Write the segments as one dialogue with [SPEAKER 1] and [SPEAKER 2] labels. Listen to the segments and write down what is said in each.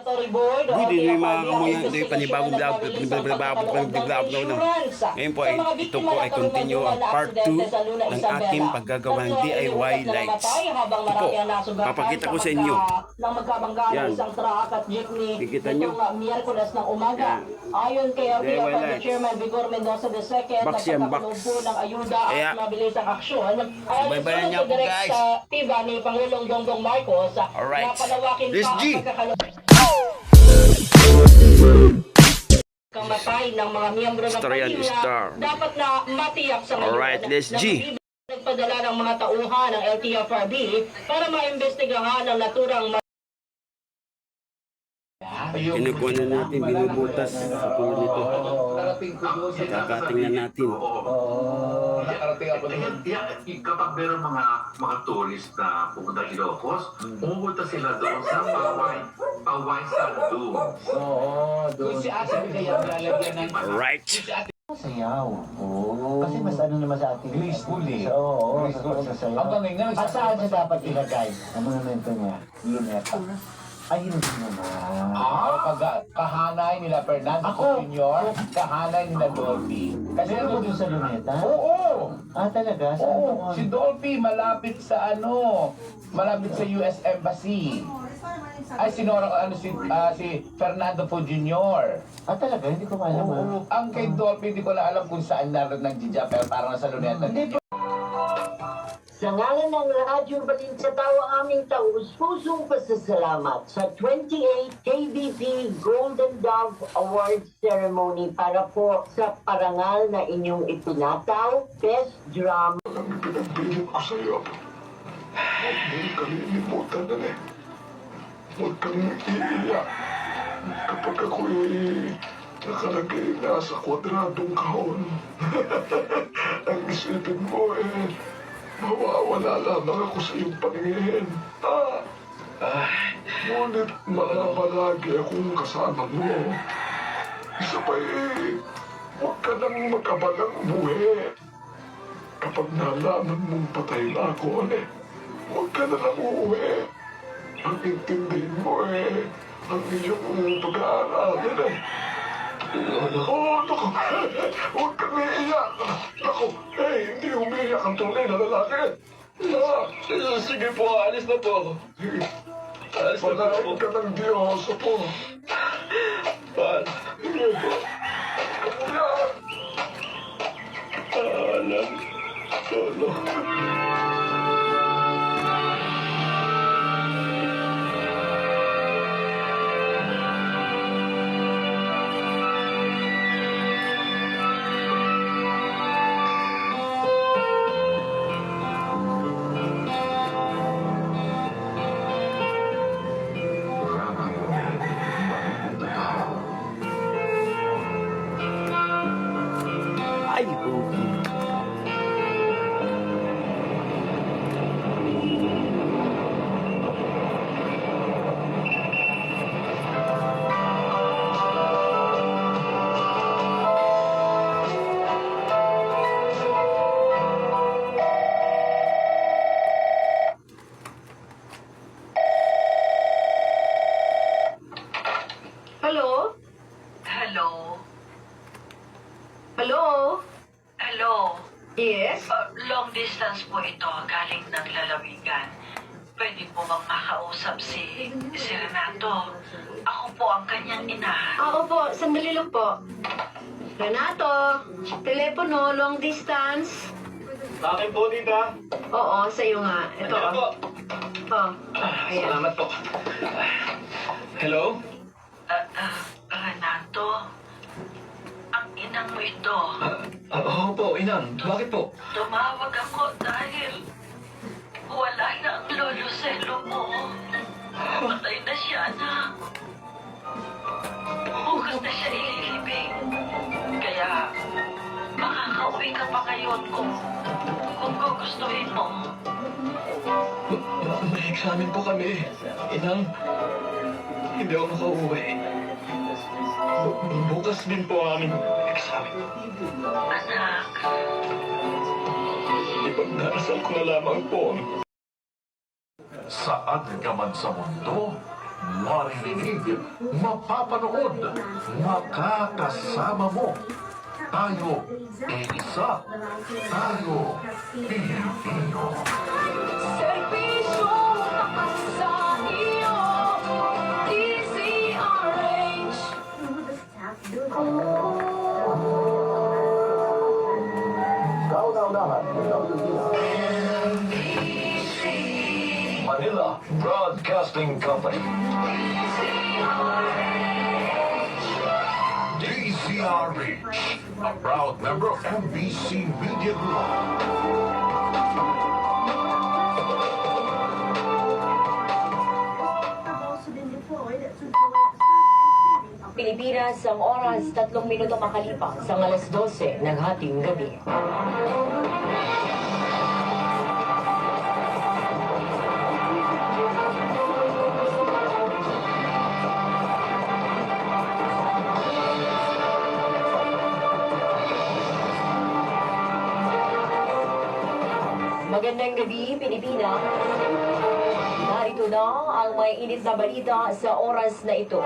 [SPEAKER 1] Hindi din mga kamuyan ito yung panibagong vlog. Ngayon po ay ito po ay continue ang part 2 ng aking paggagawa ng DIY lights. Ito po, papakita ko sa inyo. Yan. Kikita nyo.
[SPEAKER 2] Miyerkules ng umaga. Ayon kay
[SPEAKER 1] DIY lights.
[SPEAKER 2] Chairman Vigor Mendoza II,
[SPEAKER 1] Box yan, box.
[SPEAKER 2] nagpapakalubo ng ayuda
[SPEAKER 1] Kaya,
[SPEAKER 2] at mabilisang aksyon.
[SPEAKER 1] subaybayan niyo po, guys.
[SPEAKER 2] Direktiba ni Pangulong Bongbong Marcos
[SPEAKER 1] Alright.
[SPEAKER 2] na palawakin
[SPEAKER 1] Let's
[SPEAKER 2] pa
[SPEAKER 1] G.
[SPEAKER 2] ang kamatay ng mga miyembro ng
[SPEAKER 1] Storyan
[SPEAKER 2] pamilya
[SPEAKER 1] Star.
[SPEAKER 2] dapat na matiyak sa ngayon.
[SPEAKER 1] Alright, let's G.
[SPEAKER 2] Nagpadala ng mga tauhan ng LTFRB para maimbestigahan ang naturang
[SPEAKER 1] Kinukuha na natin, binubutas sa tulad nito. Kakating na natin.
[SPEAKER 3] Nakarating ako doon. Kapag meron mga tourist na pumunta sa Ilocos, pumunta sila doon sa Paway Dunes.
[SPEAKER 4] Oo, doon.
[SPEAKER 3] Si Asa Bigayang lalagyan ng
[SPEAKER 1] Alright.
[SPEAKER 4] Sayaw. Oo. Kasi mas ano naman sa ating...
[SPEAKER 3] graceful eh.
[SPEAKER 4] Oo,
[SPEAKER 3] Graceful.
[SPEAKER 4] sa sayaw.
[SPEAKER 3] Ang tanong nga,
[SPEAKER 4] At saan siya dapat ilagay? Ang monumento niya? Luneta. Ayun naman.
[SPEAKER 3] kahanay nila Fernando
[SPEAKER 4] Ako.
[SPEAKER 3] Jr., kahanay nila Dolphy. Kasi
[SPEAKER 4] Meron mo dun sa luneta?
[SPEAKER 3] Oo!
[SPEAKER 4] Ah, talaga? Saan
[SPEAKER 3] Oo,
[SPEAKER 4] doon?
[SPEAKER 3] si Dolphy malapit sa malapit sa US Embassy. Ay, si Fernando Po Jr.
[SPEAKER 4] Ah, talaga? Hindi ko alam.
[SPEAKER 3] Oo, ang kay Dolphy, hindi ko na alam kung saan naroon nagdidya, pero parang nasa luneta.
[SPEAKER 5] Sa ngalan ng Radyo Balinsataw, aming taus-pusong pasasalamat sa 28 KBP Golden Dove Awards Ceremony para po sa parangal na inyong ipinataw, Best Drama.
[SPEAKER 6] Ang pinagbilin ko sa'yo, huwag mong kalilimutan na eh. Huwag kang iiyak. Kapag ako'y nakalagay na sa kwadradong kahon, ang isipin mo mawawala lamang ako sa iyong paningin. Ngunit malagi akong kasama mo. Isa pa huwag ka nang mag-abalang buhay. Kapag nalaman mong patay na ako, huwag ka na lang uuwi. Ang intindihin mo ang iyong pag-aaralin Oo, naku, huwag kang iiyak. Naku, hindi umiiyak ang tunay na lalaki.
[SPEAKER 7] Sige po, alis na po. Alis na
[SPEAKER 6] Palain
[SPEAKER 7] po.
[SPEAKER 6] ka ng Diyos, po. Sige po. Umiyak.
[SPEAKER 7] Alam. Solo.
[SPEAKER 1] Ay, okay.
[SPEAKER 2] Hello?
[SPEAKER 8] Hello?
[SPEAKER 2] Hello?
[SPEAKER 8] Hello?
[SPEAKER 2] Yes?
[SPEAKER 8] Long distance po ito, galing ng lalawigan. Pwede po bang makausap si Renato? Ako po ang kanyang ina.
[SPEAKER 2] Oo po, sandali lang po. Renato, telepono, long distance.
[SPEAKER 7] Sa akin po, tita.
[SPEAKER 2] Oo, sa'yo nga. Ito,
[SPEAKER 7] Ayan po.
[SPEAKER 2] Oh, ayan.
[SPEAKER 7] Salamat po. Hello?
[SPEAKER 8] Renato, ang inang mo ito.
[SPEAKER 7] Oo po, inang. Bakit po?
[SPEAKER 8] Tumawag ako dahil wala na ang lolo Selo mo. Patay na siya, anak. Bukas na siya ililibing. Kaya makakauwi ka pa ngayon kung gugustuhin mo.
[SPEAKER 7] May examen po kami. Inang, hindi ako makauwi. Bukas din po ang aming examen.
[SPEAKER 8] Anak,
[SPEAKER 7] Ipagdarasal ko na lamang po.
[SPEAKER 6] Saan ka man sa mundo, maririnig, mapapanood, makakasama mo. Tayo, isa. Tayo, Pilipino.
[SPEAKER 8] Servisyo tapat sa iyo, DZRH.
[SPEAKER 4] Kauna-unahan,
[SPEAKER 7] Manila Broadcasting Company.
[SPEAKER 6] DZRH, a proud member of NBC Media Group.
[SPEAKER 5] Pilipinas, ang oras 3 minuto makalipas ang alas 12 ng hating gabi. Magandang gabi, Pilipinas. Narito na ang may init na balita sa oras na ito.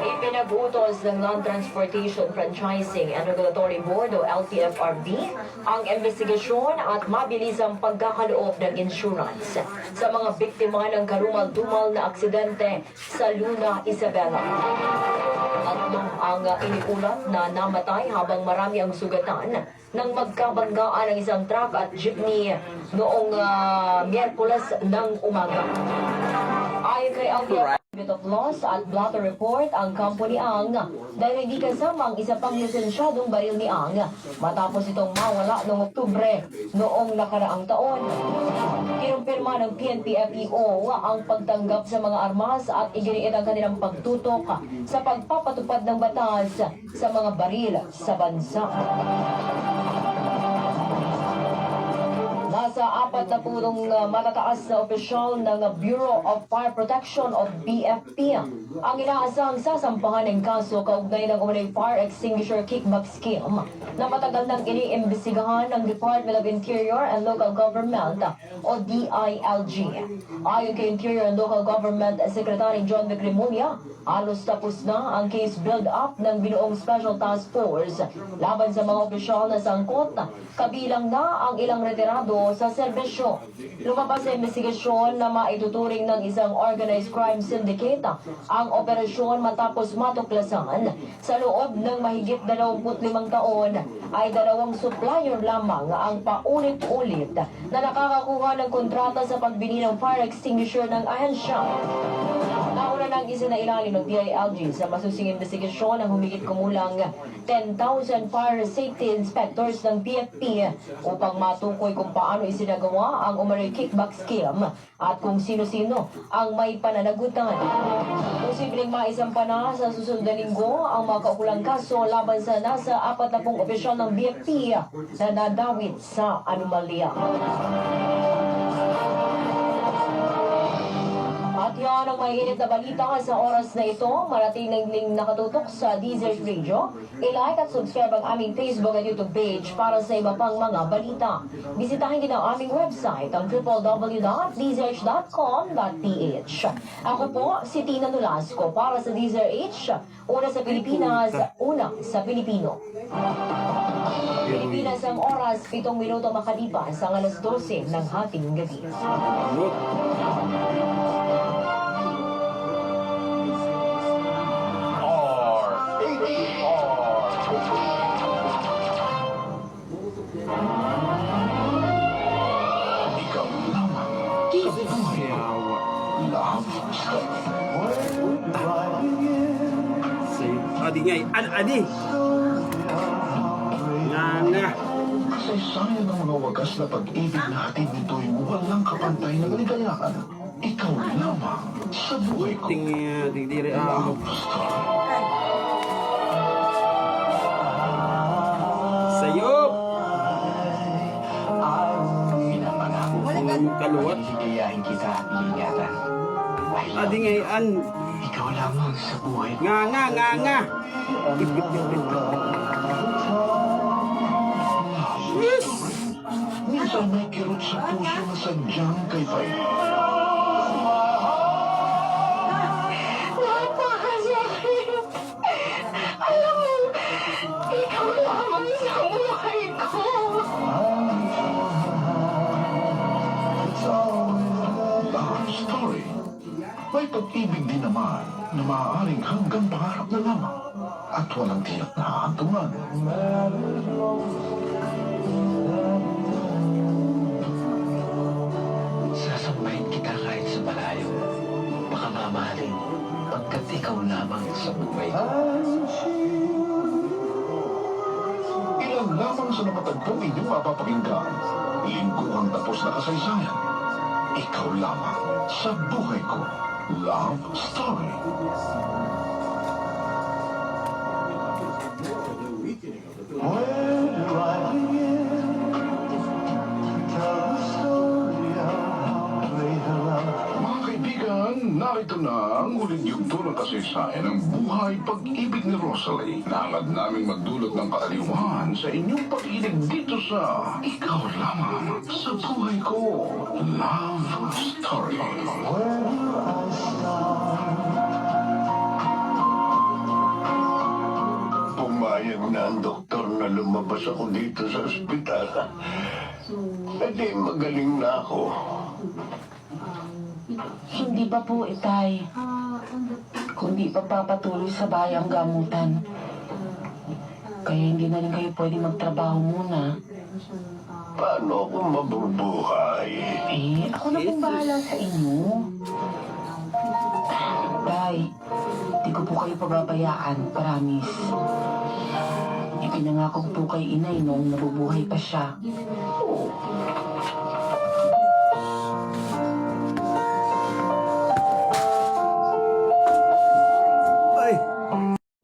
[SPEAKER 5] Ipinag-utos ng Land Transportation Franchising and Regulatory Board o LTFRB ang investigasyon at mabilisang pagkakaloob ng insurance sa mga biktima ng karumal-dumal na aksidente sa Luna, Isabela. Tatlong ang iniulat na namatay habang marami ang sugatan nang magkabanggaan ng isang truck at jeepney noong Miyerkules ng umaga. Ayon kay LTFRB of Loss at Blotter Report, ang company Ang dahil hindi kasama ang isa pang lisensyadong baril ni Ang matapos itong mawala noong Oktubre noong nakaraang taon. Kinumpirma ng PNP-FEO ang pagtanggap sa mga armas at iginiit ang kanilang pagtutok sa pagpapatupad ng batas sa mga baril sa bansa. Nasa 40 matataas na opisyal ng Bureau of Fire Protection o BFP ang inaasang sasampahan ng kaso kaugnay ng umunay fire extinguisher kickback scheme na matagal nang iniimbestigahan ng Department of Interior and Local Government o DILG. Ayon kay Interior and Local Government Secretary John Vicremulia, halos tapos na ang case build-up ng binuong Special Task Force laban sa mga opisyal na sangkot, kabilang na ang ilang retirado sa serbisyo. Lumabas sa investigasyon na maituturing ng isang organized crime syndicate ang operasyon matapos matuklasan sa loob ng mahigit 25 taon ay 2 supplier lamang ang paulit-ulit na nakakakuha ng kontrata sa pagbili ng fire extinguisher ng ahensya. Nauna nang isinailalim ng DILG sa masusing investigasyon ang humigit kumulang 10,000 fire safety inspectors ng BFP upang matukoy kung paano isinagawa ang umano'y kickback scheme at kung sino-sino ang may pananagutan. Posibleng maisampa na sa susunod na linggo ang mga kaukulang kaso laban sa nasa 40 opisyal ng BFP na nadawit sa anomalya. At yan ang mainit na balita sa oras na ito. Manatiling nakatutok sa DZRH Radio. I-like at subscribe ang aming Facebook at YouTube page para sa iba pang mga balita. Bisitahin din ang aming website, ang www.dzrh.com.ph. Ako po si Tina Nolasco para sa DZRH. Una sa Pilipinas, una sa Pilipino. Pilipinas ang oras, 7 minuto makalipas ang alas 12 ng hating gabi.
[SPEAKER 6] Ikaw lamang.
[SPEAKER 1] Adi nga, adi! Nga.
[SPEAKER 6] Kasaysayan ng mga wagas na pag-ibig natin nito'y walang kapantay na kaligayahan. Ikaw lamang sa buhay ko.
[SPEAKER 1] Tingdiri
[SPEAKER 6] Love story.
[SPEAKER 1] Sayop!
[SPEAKER 6] Pinapangako ko
[SPEAKER 1] Kaluwat.
[SPEAKER 6] Higayahin kita at iingatan.
[SPEAKER 1] Adi nga,
[SPEAKER 6] Ikaw lamang sa buhay ko.
[SPEAKER 1] nga. Yes!
[SPEAKER 6] Minsan may kirot sa puso na sadyang kay Fay. May pag-ibig din naman na maaaring hanggang pangarap na lamang at walang tiyak na hantungan.
[SPEAKER 7] Sasambahin kita kahit sa malayo. Baka mamahalin pagkat ikaw lamang sa buhay ko.
[SPEAKER 6] Ilan lamang sa napatagpong inyong mapapakinggan. Lingguhang tapos na kasaysayan. Ikaw lamang sa buhay ko. Love Story. Where do I begin? Tell the story of how great the love. Mga kaibigan, narito na ang uling yugto ng kasaysayan ng buhay pag-ibig ni Rosalie. Nangad naming magdulot ng kaaliwan sa inyong pag-ibig dito sa Ikaw Lamang sa Buhay Ko. Love Story. Where do I start? Pumayag na ang doktor na lumabas ako dito sa ospital. Hindi magaling na ako.
[SPEAKER 9] Hindi pa po, Itay. Kundi pa papatuloy sa bayang gamutan. Kaya hindi na rin kayo pwede magtrabaho muna.
[SPEAKER 6] Paano ako mabubuhay?
[SPEAKER 9] Eh, ako na pong bahala sa inyo. Tay, di ko po kayo pababayaan, promise. Ipinangako ko po kay inay nung nabubuhay pa siya.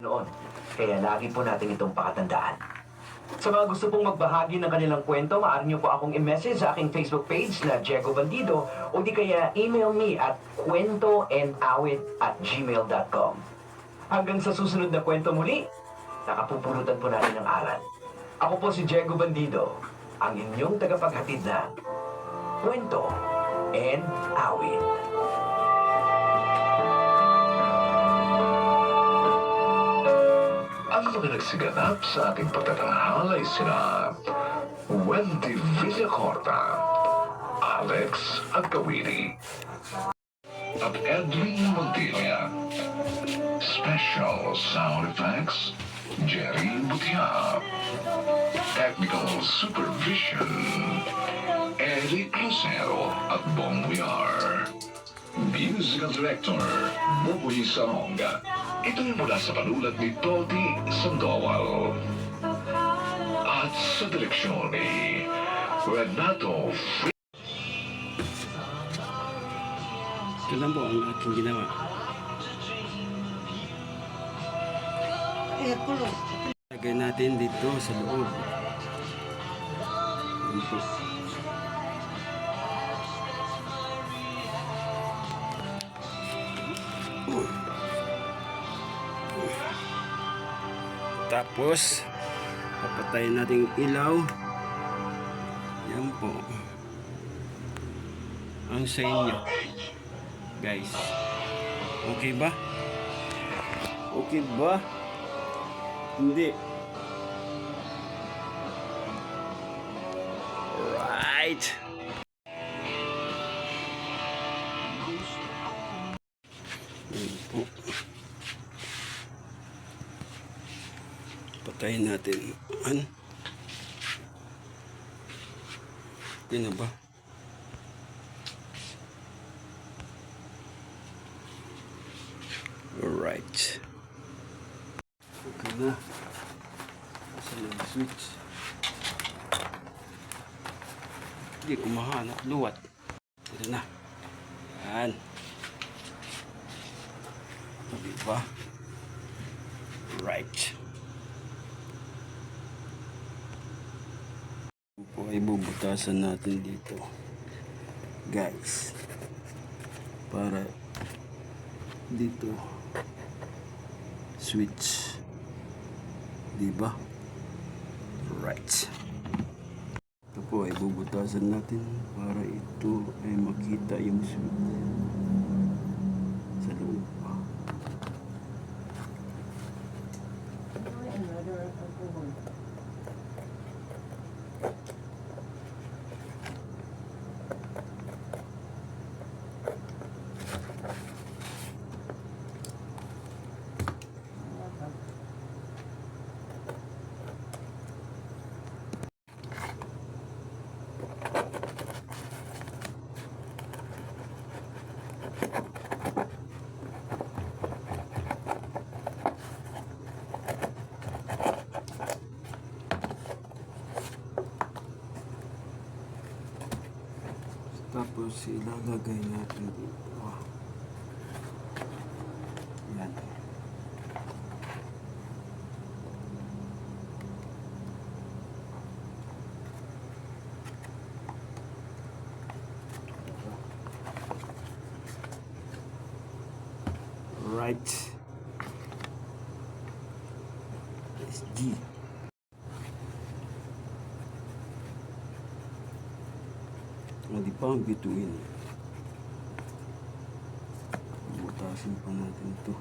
[SPEAKER 10] Noon, kaya lagi po natin itong pakatandaan. Sa mga gusto pong magbahagi ng kanilang kwento, maaari niyo po akong i-message sa aking Facebook page na Diego Bandido o di kaya email me at kwentoandawit@gmail.com. Hanggang sa susunod na kwento muli, nakapupulutan po natin ang aral. Ako po si Diego Bandido, ang inyong tagapaghatid na Kwento and Awit.
[SPEAKER 6] Ang mga nagsiganap sa ating pagtatanghala ay sina Wendy Villacorta, Alex Agkawiri, at Edwin Montilla. Special sound effects, Jerry Butia. Technical supervision, Eric Lucero at Bong Wiar. Musical Director, Buboy Saronga. Ito ay mula sa panulat ni Toti Sandoval. At sa direksyon ni Renato
[SPEAKER 1] Ito lang po ang aking ginawa. Lagay natin dito sa loob. Ayan po. Tapos papatayin natin yung ilaw. Yan po ang sa inyo, guys. Okay ba? Okay ba? Hindi. Right. Yan po. Patayin natin. Okay na ba? Alright. Okay na. Saan ang switch? Hindi ko mahanap. Luwat. Ito na. Yan. Diba? Right. Po ay bubutasan natin dito, guys, para dito switch, diba? Right. Ito po ay bubutasan natin para ito ay makita yung switch sa loob. Tapos ilalagay natin dito. Yan. Right. SG. Hindi pa ang bituin. Butasin pa natin ito.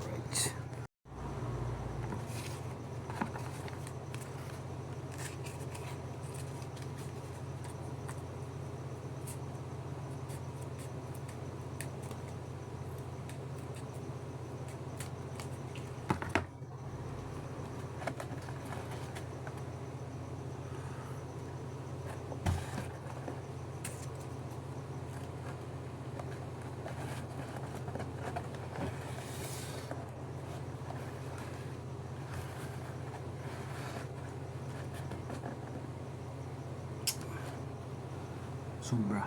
[SPEAKER 1] Right. Sobra.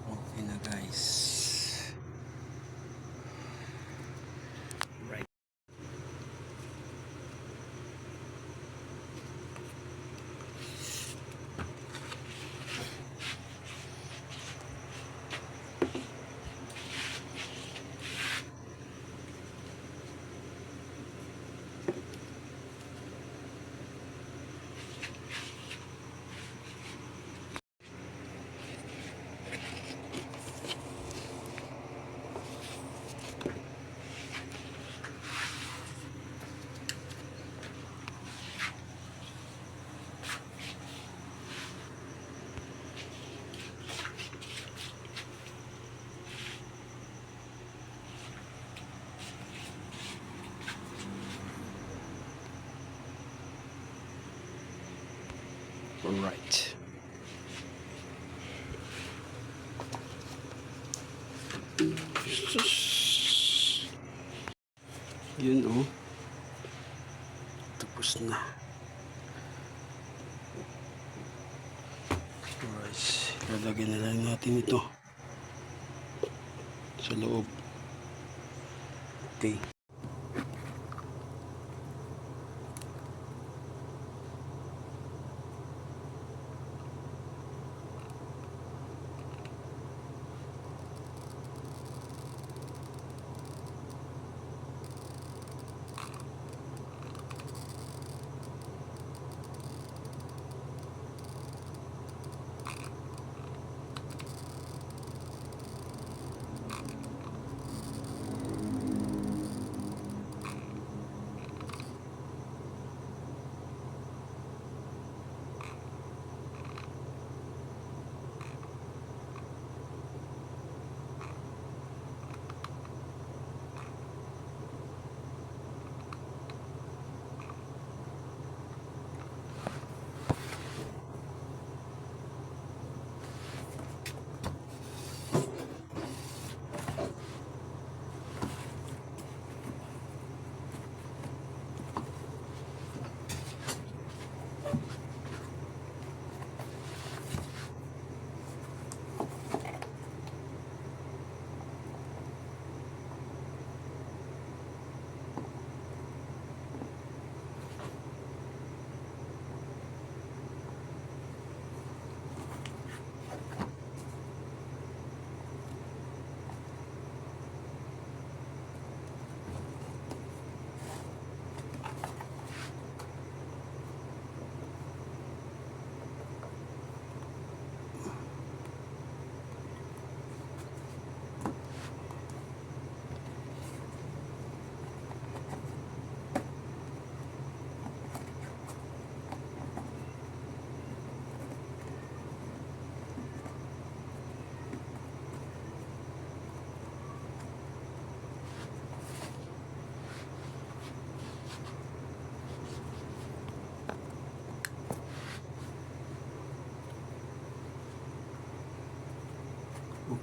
[SPEAKER 1] Okay na guys. Right. Alright. Sus. Yun oh. Tapos na. Alright. Lalagyan na lang natin ito sa loob. Okay.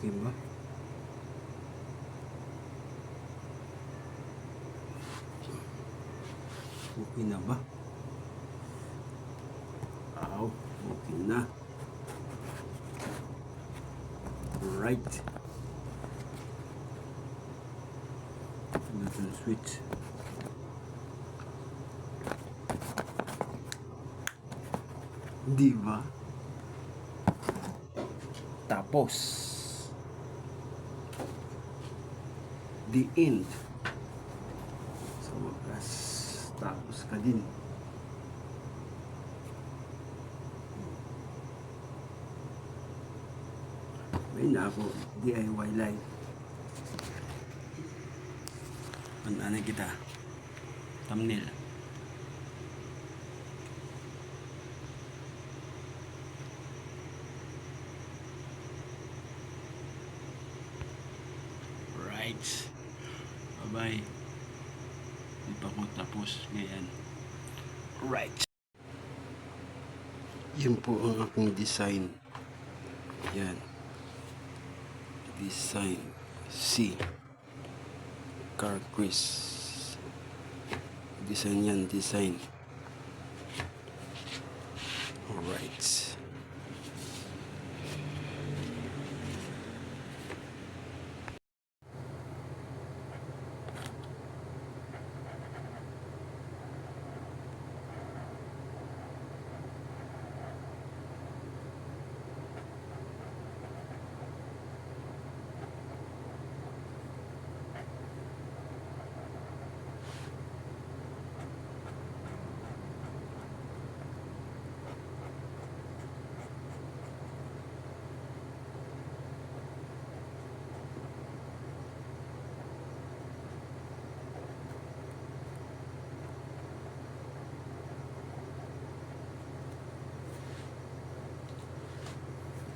[SPEAKER 1] Okay ba? Okay na ba? Wow, okay na. Right. Button switch. Di ba? Tapos the end. Sa wakas, tapos ka din. May na ako DIY life. Ano kita? Thumbnail. Right. Bye-bye. Hindi pa ako tapos ngayon. Right. Yun po ang aking design. Yan. Design C. Car Chris. Design yan, design. Alright.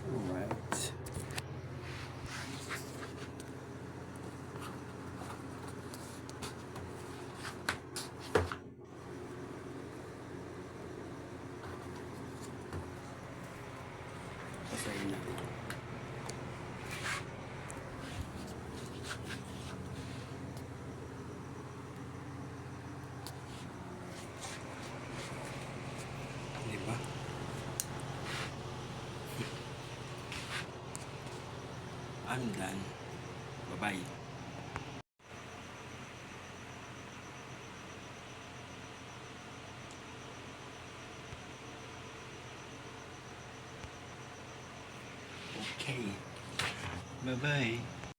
[SPEAKER 1] Alright. Pasahin natin. Diba? I'm done. Bye-bye. Okay. Bye-bye.